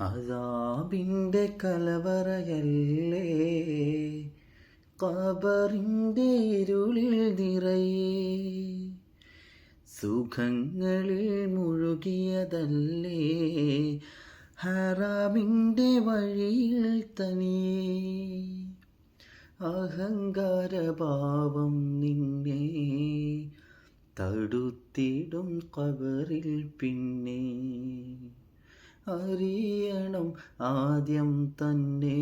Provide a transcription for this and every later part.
അദാബിൻ്റെ കലവറയല്ലേ ഖബറിൻ്റെ ഇരുളിൽ നിറയെ, സുഖങ്ങളിൽ മുഴുകിയതല്ലേ ഹറാമിൻ്റെ വഴിയിൽ തനിയെ. അഹങ്കാരഭാവം നിന്നെ തടുത്തിടും ഖബറിൽ പിന്നെ. അറിയണം ആദ്യം തന്നെ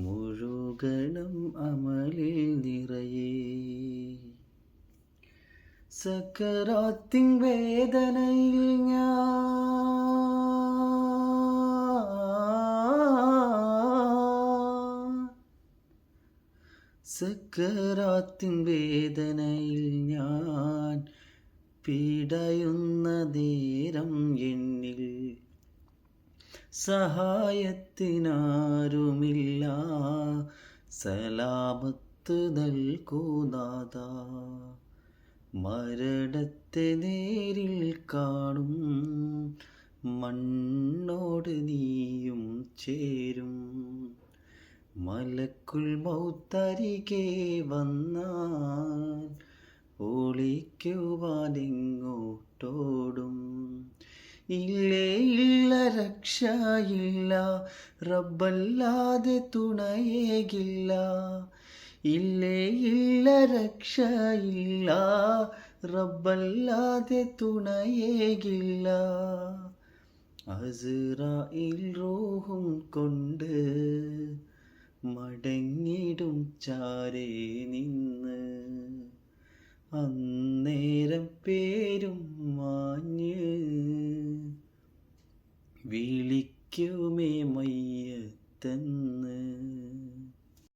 മുഴുകണം അമലിൽ നിറയെ. സക്കറാത്തിൻ വേദനയിൽ സക്കറാത്തിൻ വേദനയിൽ ഞാൻ പിടയുന്ന നേരം എന്നിൽ സഹായത്തിനാരുമില്ല, സലാമത്ത് നൽകൂ നാഥാ. മരണത്തെ നേരിൽ കാണും മണ്ണോട് നീയും ചേരും. മലക്കുൽ മൗത്തരികെ വന്നാൽ ഒളിക്കുവാനെങ്ങോട്ടോടും. ഇല്ലേ ഇല്ല രക്ഷയില്ല, റബ്ബല്ലാതെ തുണയേകില്ല. ഇല്ലേ ഇല്ല രക്ഷയില്ല, റബ്ബല്ലാതെ തുണയേകില്ല. അസ്റായിൽ റൂഹും കൊണ്ട് മടങ്ങിടും ചാരേ നിന്ന്. അന്നേരം പേരും മാഞ്ഞ് വിളിക്കുമേ മയ്യത്തെന്ന്.